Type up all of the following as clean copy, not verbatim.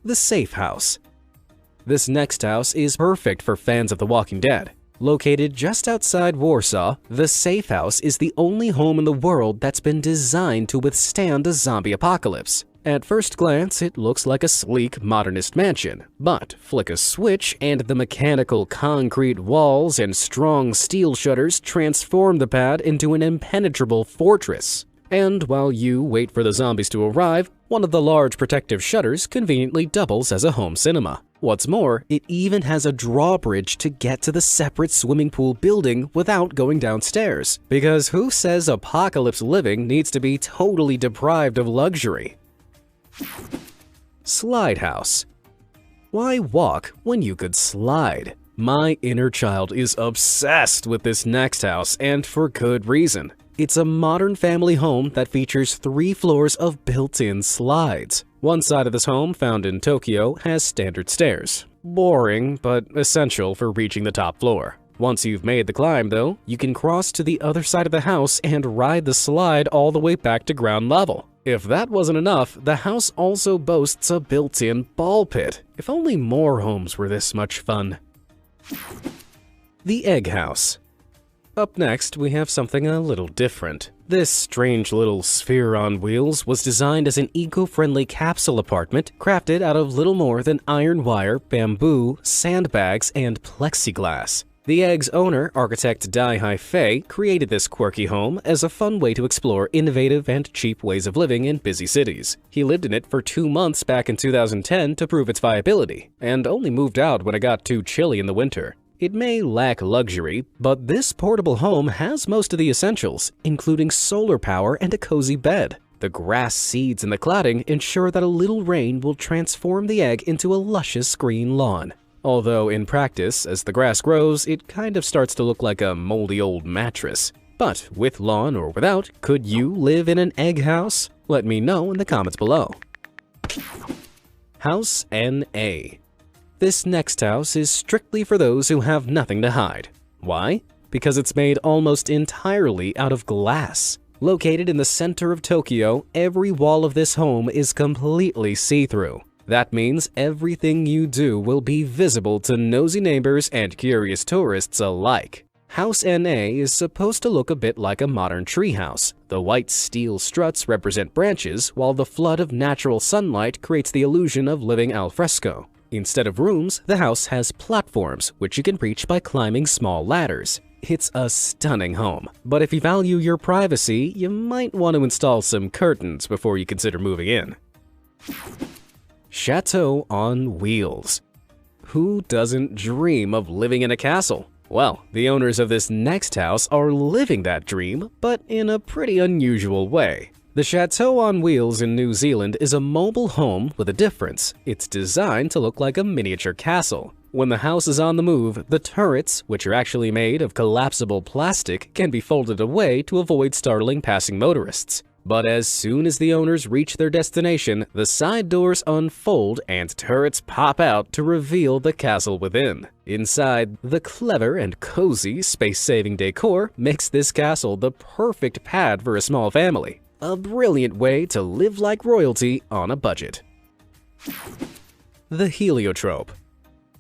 The Safe House. This next house is perfect for fans of The Walking Dead. Located just outside Warsaw, the Safe House is the only home in the world that's been designed to withstand a zombie apocalypse. At first glance, it looks like a sleek, modernist mansion, but flick a switch and the mechanical concrete walls and strong steel shutters transform the pad into an impenetrable fortress. And while you wait for the zombies to arrive, one of the large protective shutters conveniently doubles as a home cinema. What's more, it even has a drawbridge to get to the separate swimming pool building without going downstairs. Because who says apocalypse living needs to be totally deprived of luxury? Slide House. Why walk when you could slide? My inner child is obsessed with this next house, and for good reason. It's a modern family home that features 3 floors of built-in slides. One side of this home, found in Tokyo, has standard stairs. Boring, but essential for reaching the top floor. Once you've made the climb, though, you can cross to the other side of the house and ride the slide all the way back to ground level. If that wasn't enough, the house also boasts a built-in ball pit. If only more homes were this much fun. The Egg House. Up next, we have something a little different. This strange little sphere on wheels was designed as an eco-friendly capsule apartment crafted out of little more than iron wire, bamboo, sandbags, and plexiglass. The Egg's owner, architect Dai Haifei, created this quirky home as a fun way to explore innovative and cheap ways of living in busy cities. He lived in it for 2 months back in 2010 to prove its viability, and only moved out when it got too chilly in the winter. It may lack luxury, but this portable home has most of the essentials, including solar power and a cozy bed. The grass seeds in the cladding ensure that a little rain will transform the Egg into a luscious green lawn. Although in practice, as the grass grows, it kind of starts to look like a moldy old mattress. But with lawn or without, could you live in an egg house? Let me know in the comments below. House NA. This next house is strictly for those who have nothing to hide. Why? Because it's made almost entirely out of glass. Located in the center of Tokyo, every wall of this home is completely see-through. That means everything you do will be visible to nosy neighbors and curious tourists alike. House NA is supposed to look a bit like a modern treehouse. The white steel struts represent branches, while the flood of natural sunlight creates the illusion of living al fresco. Instead of rooms, the house has platforms, which you can reach by climbing small ladders. It's a stunning home, but if you value your privacy, you might want to install some curtains before you consider moving in. Chateau on wheels. Who doesn't dream of living in a castle? Well, the owners of this next house are living that dream, but in a pretty unusual way. The Chateau on Wheels in New Zealand is a mobile home with a difference. It's designed to look like a miniature castle. When the house is on the move, the turrets, which are actually made of collapsible plastic, can be folded away to avoid startling passing motorists. But as soon as the owners reach their destination, the side doors unfold and turrets pop out to reveal the castle within. Inside, the clever and cozy space-saving decor makes this castle the perfect pad for a small family. A brilliant way to live like royalty on a budget. The Heliotrope.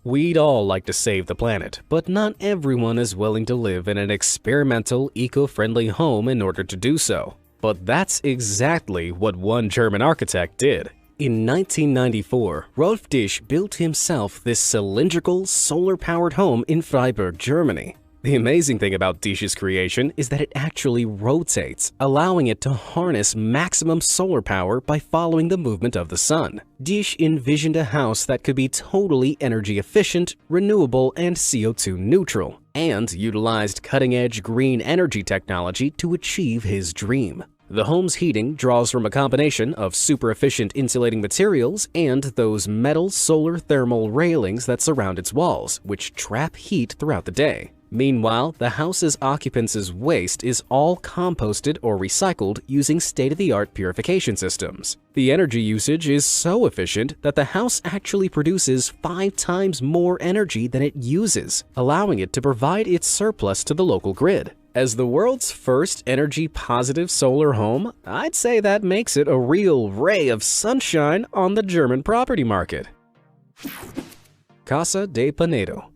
We'd all like to save the planet, but not everyone is willing to live in an experimental, eco-friendly home in order to do so. But that's exactly what one German architect did. In 1994, Rolf Disch built himself this cylindrical, solar-powered home in Freiburg, Germany. The amazing thing about Disch's creation is that it actually rotates, allowing it to harness maximum solar power by following the movement of the sun. Disch envisioned a house that could be totally energy efficient, renewable, and CO2 neutral, and utilized cutting-edge green energy technology to achieve his dream. The home's heating draws from a combination of super-efficient insulating materials and those metal solar thermal railings that surround its walls, which trap heat throughout the day. Meanwhile, the house's occupants' waste is all composted or recycled using state-of-the-art purification systems. The energy usage is so efficient that the house actually produces 5 times more energy than it uses, allowing it to provide its surplus to the local grid. As the world's first energy-positive solar home, I'd say that makes it a real ray of sunshine on the German property market. Casa de Penedo.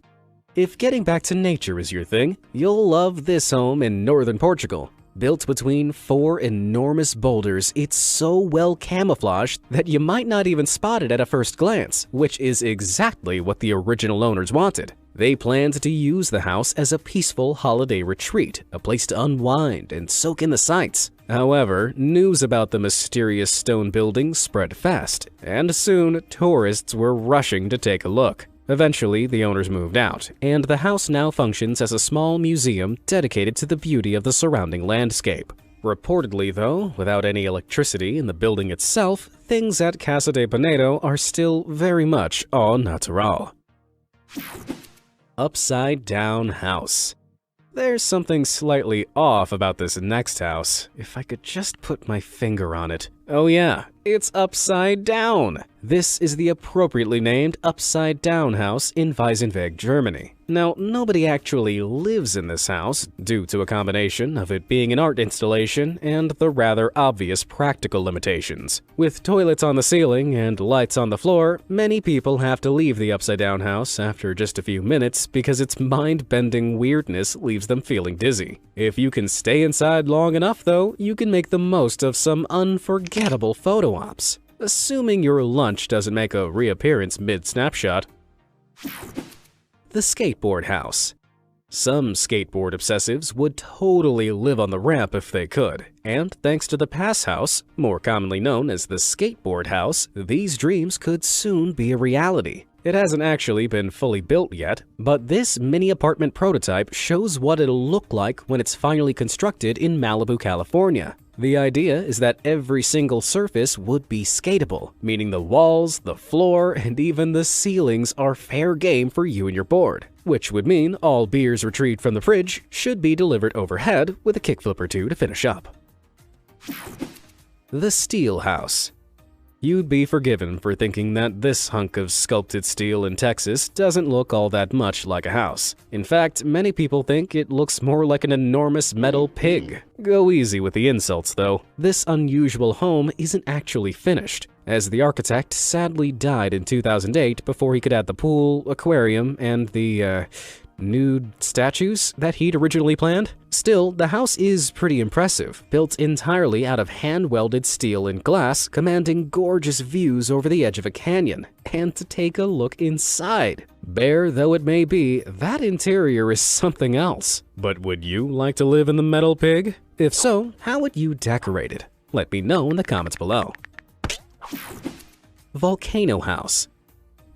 If getting back to nature is your thing, you'll love this home in northern Portugal. Built between 4 enormous boulders, it's so well camouflaged that you might not even spot it at a first glance, which is exactly what the original owners wanted. They planned to use the house as a peaceful holiday retreat, a place to unwind and soak in the sights. However, news about the mysterious stone building spread fast, and soon tourists were rushing to take a look. Eventually, the owners moved out, and the house now functions as a small museum dedicated to the beauty of the surrounding landscape. Reportedly, though, without any electricity in the building itself, things at Casa de Penedo are still very much au natural. Upside Down House. There's something slightly off about this next house, if I could just put my finger on it. Oh yeah, it's upside down! This is the appropriately named Upside Down House in Weißenweg, Germany. Now, nobody actually lives in this house, due to a combination of it being an art installation and the rather obvious practical limitations. With toilets on the ceiling and lights on the floor, many people have to leave the Upside Down House after just a few minutes because its mind-bending weirdness leaves them feeling dizzy. If you can stay inside long enough, though, you can make the most of some unforgettable photo ops. Assuming your lunch doesn't make a reappearance mid-snapshot. The Skateboard House. Some skateboard obsessives would totally live on the ramp if they could, and thanks to the Pass House, more commonly known as the Skateboard House, these dreams could soon be a reality. It hasn't actually been fully built yet, but this mini apartment prototype shows what it'll look like when it's finally constructed in Malibu, California. The idea is that every single surface would be skatable, meaning the walls, the floor, and even the ceilings are fair game for you and your board, which would mean all beers retrieved from the fridge should be delivered overhead with a kickflip or two to finish up. The Steel House. You'd be forgiven for thinking that this hunk of sculpted steel in Texas doesn't look all that much like a house. In fact, many people think it looks more like an enormous metal pig. Go easy with the insults, though. This unusual home isn't actually finished, as the architect sadly died in 2008 before he could add the pool, aquarium, and the, nude statues that he'd originally planned. Still, the house is pretty impressive, built entirely out of hand-welded steel and glass, commanding gorgeous views over the edge of a canyon. And to take a look inside. Bare though it may be, that interior is something else. But would you like to live in the metal pig? If so, how would you decorate it? Let me know in the comments below. Volcano House.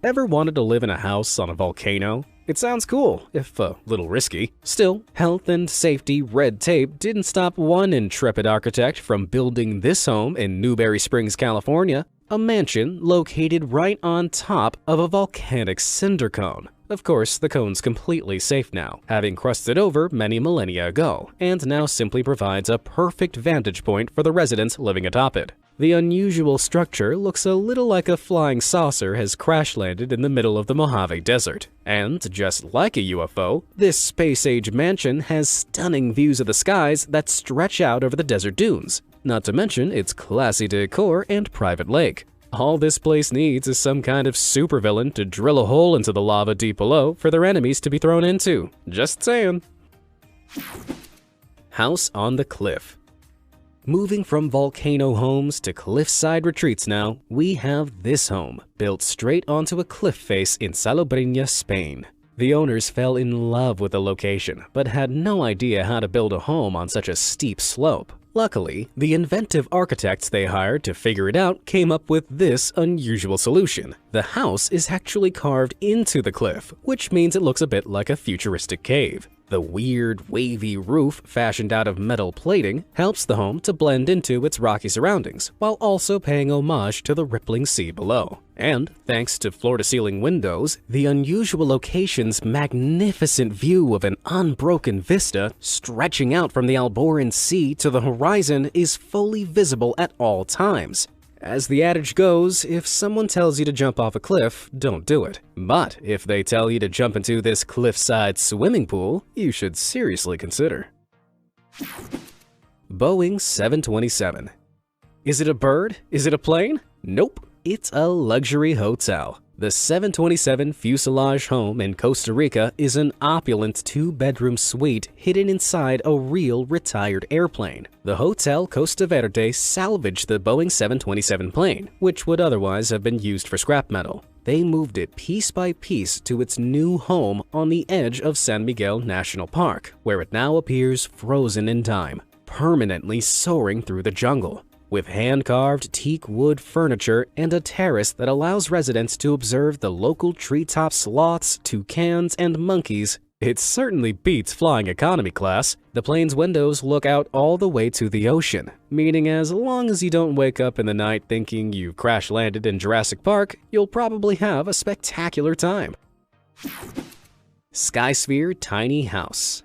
Ever wanted to live in a house on a volcano? It sounds cool, if a little risky. Still, health and safety red tape didn't stop one intrepid architect from building this home in Newberry Springs, California, a mansion located right on top of a volcanic cinder cone. Of course, the cone's completely safe now, having crusted over many millennia ago, and now simply provides a perfect vantage point for the residents living atop it. The unusual structure looks a little like a flying saucer has crash-landed in the middle of the Mojave Desert. And just like a UFO, this space-age mansion has stunning views of the skies that stretch out over the desert dunes, not to mention its classy decor and private lake. All this place needs is some kind of supervillain to drill a hole into the lava deep below for their enemies to be thrown into. Just saying. House on the Cliff. Moving from volcano homes to cliffside retreats now, we have this home, built straight onto a cliff face in Salobreña, Spain. The owners fell in love with the location, but had no idea how to build a home on such a steep slope. Luckily, the inventive architects they hired to figure it out came up with this unusual solution. The house is actually carved into the cliff, which means it looks a bit like a futuristic cave. The weird, wavy roof fashioned out of metal plating helps the home to blend into its rocky surroundings, while also paying homage to the rippling sea below. And thanks to floor-to-ceiling windows, the unusual location's magnificent view of an unbroken vista stretching out from the Alboran Sea to the horizon is fully visible at all times. As the adage goes, if someone tells you to jump off a cliff, don't do it. But if they tell you to jump into this cliffside swimming pool, you should seriously consider. Boeing 727. Is it a bird? Is it a plane? Nope, it's a luxury hotel. The 727 fuselage home in Costa Rica is an opulent two-bedroom suite hidden inside a real retired airplane. The Hotel Costa Verde salvaged the Boeing 727 plane, which would otherwise have been used for scrap metal. They moved it piece by piece to its new home on the edge of San Miguel National Park, where it now appears frozen in time, permanently soaring through the jungle. With hand-carved teak wood furniture and a terrace that allows residents to observe the local treetop sloths, toucans, and monkeys, it certainly beats flying economy class. The plane's windows look out all the way to the ocean, meaning as long as you don't wake up in the night thinking you crash-landed in Jurassic Park, you'll probably have a spectacular time. Skysphere Tiny House.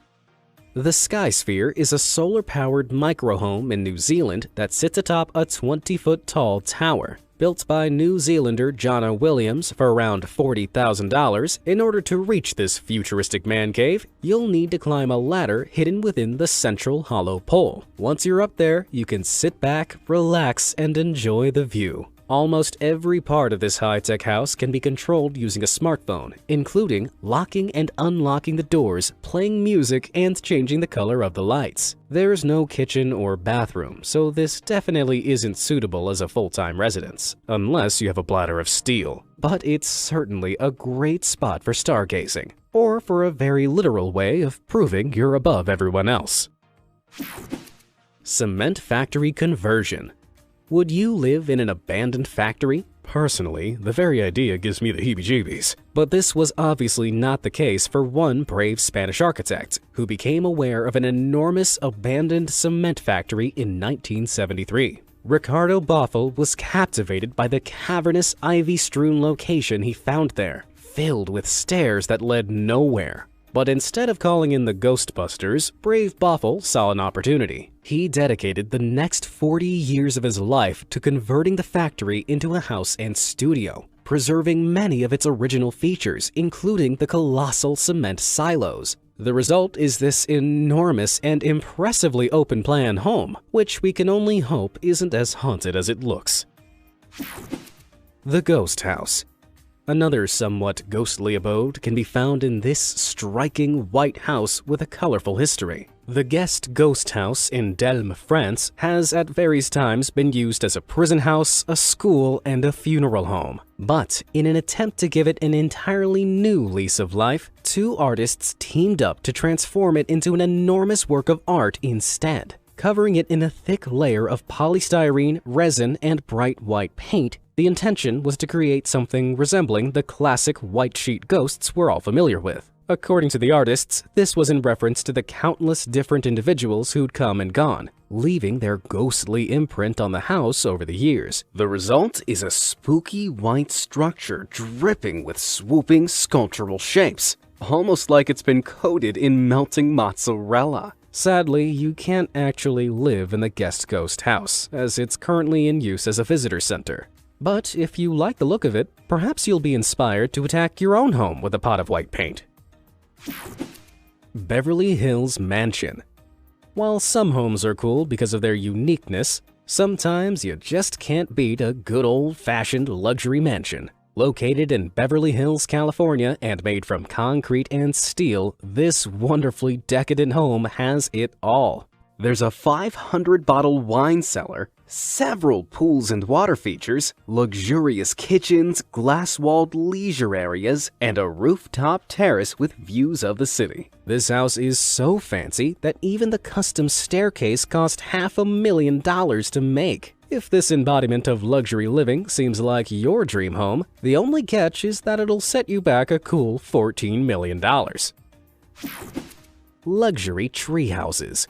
The Skysphere is a solar-powered microhome in New Zealand that sits atop a 20-foot-tall tower. Built by New Zealander Jonna Williams for around $40,000, in order to reach this futuristic man cave, you'll need to climb a ladder hidden within the central hollow pole. Once you're up there, you can sit back, relax, and enjoy the view. Almost every part of this high-tech house can be controlled using a smartphone, including locking and unlocking the doors, playing music, and changing the color of the lights. There's no kitchen or bathroom, so this definitely isn't suitable as a full-time residence, unless you have a bladder of steel. But it's certainly a great spot for stargazing, or for a very literal way of proving you're above everyone else. Cement factory conversion. Would you live in an abandoned factory? Personally, the very idea gives me the heebie-jeebies. But this was obviously not the case for one brave Spanish architect who became aware of an enormous abandoned cement factory in 1973. Ricardo Bofill was captivated by the cavernous, ivy-strewn location he found there, filled with stairs that led nowhere. But instead of calling in the Ghostbusters, brave Bofill saw an opportunity. He dedicated the next 40 years of his life to converting the factory into a house and studio, preserving many of its original features, including the colossal cement silos. The result is this enormous and impressively open-plan home, which we can only hope isn't as haunted as it looks. The Ghost House. Another somewhat ghostly abode can be found in this striking white house with a colorful history. The Guest Ghost House in Delme, France, has at various times been used as a prison house, a school, and a funeral home. But in an attempt to give it an entirely new lease of life, two artists teamed up to transform it into an enormous work of art instead. Covering it in a thick layer of polystyrene, resin, and bright white paint, the intention was to create something resembling the classic white sheet ghosts we're all familiar with. According to the artists, this was in reference to the countless different individuals who'd come and gone, leaving their ghostly imprint on the house over the years. The result is a spooky white structure dripping with swooping sculptural shapes, almost like it's been coated in melting mozzarella. Sadly, you can't actually live in the Guest Ghost House, as it's currently in use as a visitor center. But if you like the look of it, perhaps you'll be inspired to attack your own home with a pot of white paint. Beverly Hills Mansion. While some homes are cool because of their uniqueness, sometimes you just can't beat a good old-fashioned luxury mansion. Located in Beverly Hills, California, and made from concrete and steel, this wonderfully decadent home has it all. There's a 500-bottle wine cellar, several pools and water features, luxurious kitchens, glass-walled leisure areas, and a rooftop terrace with views of the city. This house is so fancy that even the custom staircase cost $500,000 to make. If this embodiment of luxury living seems like your dream home, the only catch is that it'll set you back a cool $14 million. Luxury tree houses.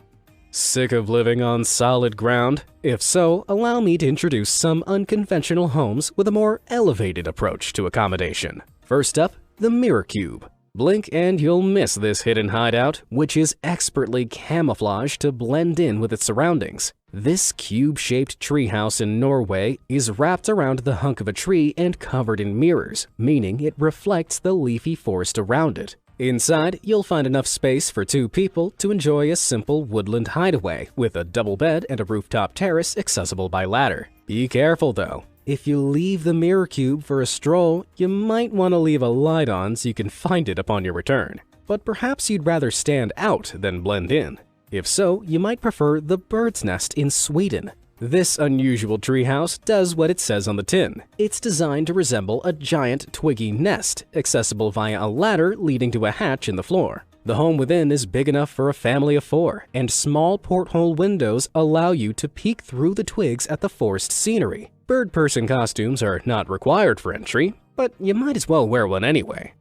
Sick of living on solid ground? If so, allow me to introduce some unconventional homes with a more elevated approach to accommodation. First up, the Mirror Cube. Blink and you'll miss this hidden hideout, which is expertly camouflaged to blend in with its surroundings. This cube-shaped treehouse in Norway is wrapped around the hunk of a tree and covered in mirrors, meaning it reflects the leafy forest around it. Inside, you'll find enough space for 2 people to enjoy a simple woodland hideaway with a double bed and a rooftop terrace accessible by ladder. Be careful though. If you leave the mirror cube for a stroll, you might want to leave a light on so you can find it upon your return. But perhaps you'd rather stand out than blend in. If so, you might prefer the Bird's Nest in Sweden. This unusual treehouse does what it says on the tin. It's designed to resemble a giant twiggy nest, accessible via a ladder leading to a hatch in the floor. The home within is big enough for a family of 4, and small porthole windows allow you to peek through the twigs at the forest scenery. Bird person costumes are not required for entry, but you might as well wear one anyway.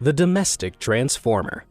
The Domestic Transformer.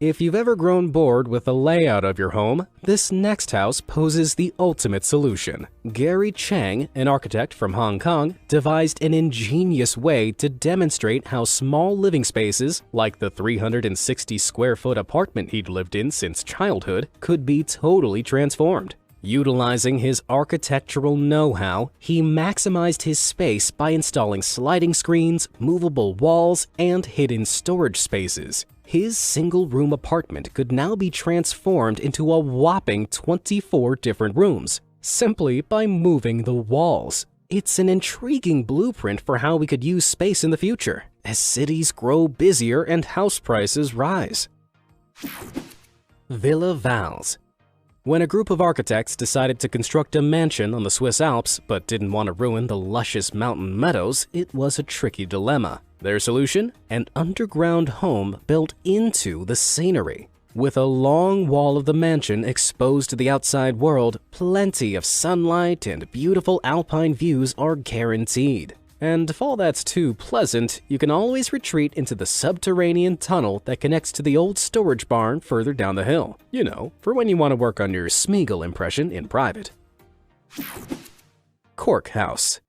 If you've ever grown bored with the layout of your home, this next house poses the ultimate solution. Gary Chang, an architect from Hong Kong, devised an ingenious way to demonstrate how small living spaces, like the 360 square foot apartment he'd lived in since childhood, could be totally transformed. Utilizing his architectural know-how, he maximized his space by installing sliding screens, movable walls, and hidden storage spaces. His single-room apartment could now be transformed into a whopping 24 different rooms, simply by moving the walls. It's an intriguing blueprint for how we could use space in the future, as cities grow busier and house prices rise. Villa Vals. When a group of architects decided to construct a mansion on the Swiss Alps but didn't want to ruin the luscious mountain meadows, it was a tricky dilemma. Their solution? An underground home built into the scenery. With a long wall of the mansion exposed to the outside world, plenty of sunlight and beautiful alpine views are guaranteed. And if all that's too pleasant, you can always retreat into the subterranean tunnel that connects to the old storage barn further down the hill. You know, for when you want to work on your Smeagol impression in private. Cork House.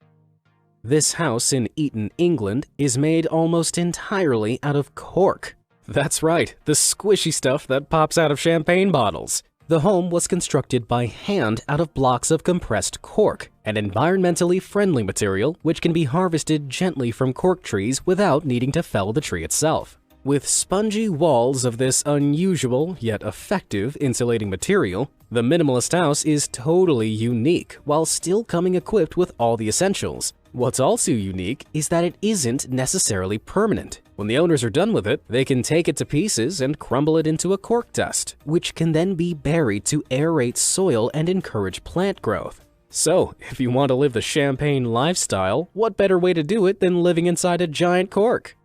This house in Eton, England, is made almost entirely out of cork. That's right, the squishy stuff that pops out of champagne bottles. The home was constructed by hand out of blocks of compressed cork, an environmentally friendly material which can be harvested gently from cork trees without needing to fell the tree itself. With spongy walls of this unusual yet effective insulating material, the minimalist house is totally unique while still coming equipped with all the essentials. What's also unique is that it isn't necessarily permanent. When the owners are done with it, they can take it to pieces and crumble it into a cork dust, which can then be buried to aerate soil and encourage plant growth. So, if you want to live the champagne lifestyle, what better way to do it than living inside a giant cork?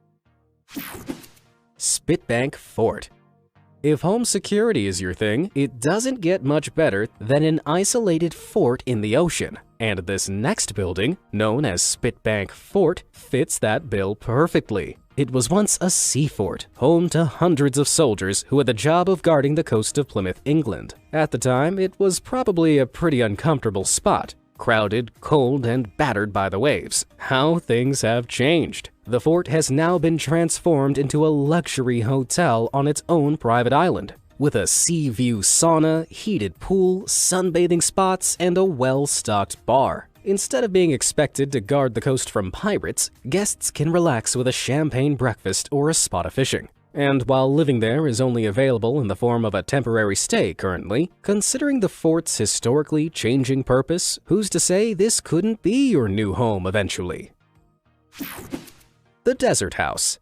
Spitbank Fort. If home security is your thing, it doesn't get much better than an isolated fort in the ocean. And this next building, known as Spitbank Fort, fits that bill perfectly. It was once a sea fort, home to hundreds of soldiers who had the job of guarding the coast of Plymouth, England. At the time, it was probably a pretty uncomfortable spot. Crowded, cold, and battered by the waves. How things have changed. The fort has now been transformed into a luxury hotel on its own private island, with a sea view sauna, heated pool, sunbathing spots, and a well-stocked bar. Instead of being expected to guard the coast from pirates, guests can relax with a champagne breakfast or a spot of fishing. And while living there is only available in the form of a temporary stay currently, considering the fort's historically changing purpose, who's to say this couldn't be your new home eventually? The Desert House.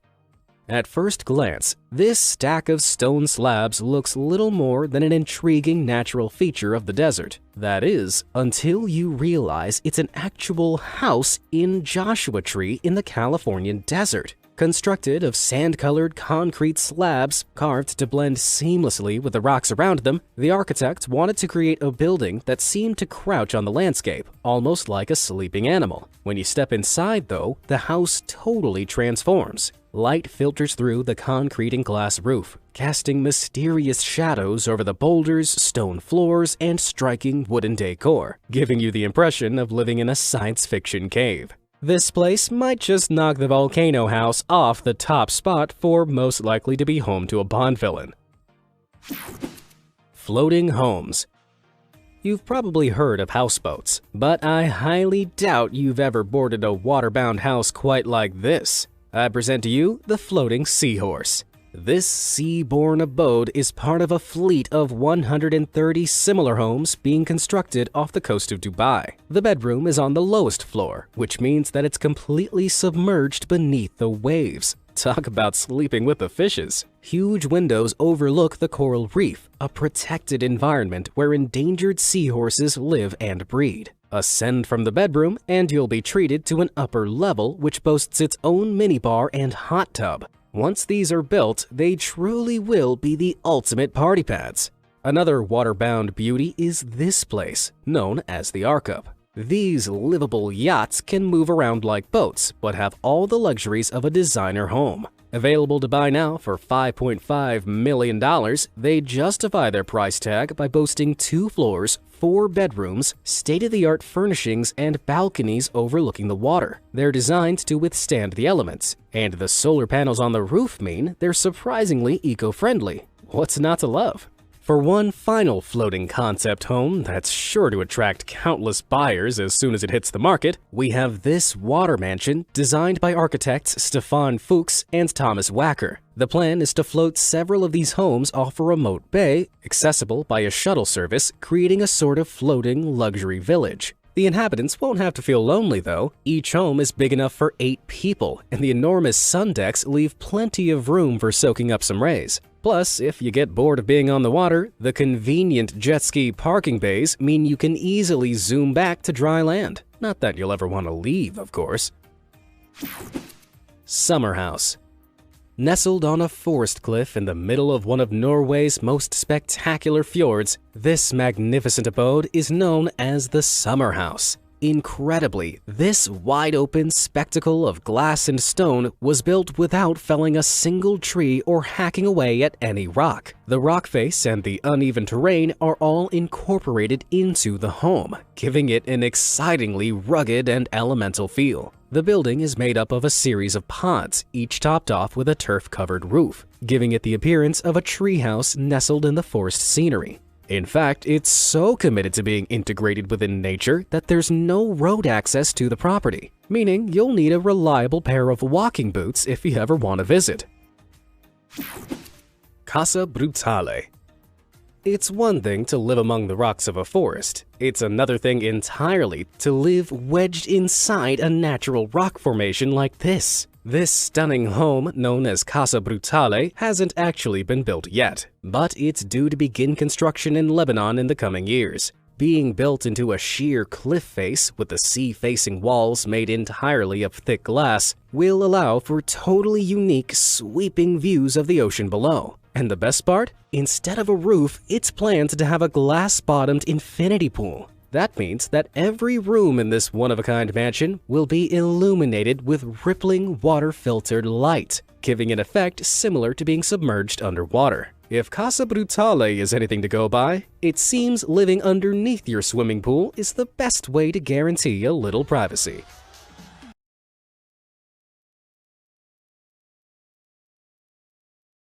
At first glance, this stack of stone slabs looks little more than an intriguing natural feature of the desert. That is, until you realize it's an actual house in Joshua Tree in the Californian desert. Constructed of sand-colored concrete slabs carved to blend seamlessly with the rocks around them, the architect wanted to create a building that seemed to crouch on the landscape, almost like a sleeping animal. When you step inside, though, the house totally transforms. Light filters through the concrete and glass roof, casting mysterious shadows over the boulders, stone floors, and striking wooden decor, giving you the impression of living in a science fiction cave. This place might just knock the Volcano House off the top spot for most likely to be home to a Bond villain. Floating homes. You've probably heard of houseboats, but I highly doubt you've ever boarded a waterbound house quite like this. I present to you the Floating Seahorse. This sea-borne abode is part of a fleet of 130 similar homes being constructed off the coast of Dubai. The bedroom is on the lowest floor, which means that it's completely submerged beneath the waves. Talk about sleeping with the fishes. Huge windows overlook the coral reef, a protected environment where endangered seahorses live and breed. Ascend from the bedroom and you'll be treated to an upper level which boasts its own minibar and hot tub. Once these are built, they truly will be the ultimate party pads. Another water-bound beauty is this place, known as the Arkup. These livable yachts can move around like boats, but have all the luxuries of a designer home. Available to buy now for $5.5 million, they justify their price tag by boasting 2 floors, 4 bedrooms, state-of-the-art furnishings, and balconies overlooking the water. They're designed to withstand the elements, and the solar panels on the roof mean they're surprisingly eco-friendly. What's not to love? For one final floating concept home that's sure to attract countless buyers as soon as it hits the market, we have this water mansion designed by architects Stefan Fuchs and Thomas Wacker. The plan is to float several of these homes off a remote bay, accessible by a shuttle service, creating a sort of floating luxury village. The inhabitants won't have to feel lonely though. Each home is big enough for 8 people, and the enormous sun decks leave plenty of room for soaking up some rays. Plus, if you get bored of being on the water, the convenient jet ski parking bays mean you can easily zoom back to dry land. Not that you'll ever want to leave, of course. Summer House. Nestled on a forest cliff in the middle of one of Norway's most spectacular fjords, this magnificent abode is known as the Summer House. Incredibly, this wide-open spectacle of glass and stone was built without felling a single tree or hacking away at any rock. The rock face and the uneven terrain are all incorporated into the home, giving it an excitingly rugged and elemental feel. The building is made up of a series of pods, each topped off with a turf-covered roof, giving it the appearance of a treehouse nestled in the forest scenery. In fact, it's so committed to being integrated within nature that there's no road access to the property, meaning you'll need a reliable pair of walking boots if you ever want to visit. Casa Brutale. It's one thing to live among the rocks of a forest. It's another thing entirely to live wedged inside a natural rock formation like this. This stunning home, known as Casa Brutale, hasn't actually been built yet, but it's due to begin construction in Lebanon in the coming years. Being built into a sheer cliff face with the sea-facing walls made entirely of thick glass will allow for totally unique, sweeping views of the ocean below. And the best part? Instead of a roof, it's planned to have a glass-bottomed infinity pool. That means that every room in this one-of-a-kind mansion will be illuminated with rippling water-filtered light, giving an effect similar to being submerged underwater. If Casa Brutale is anything to go by, it seems living underneath your swimming pool is the best way to guarantee a little privacy.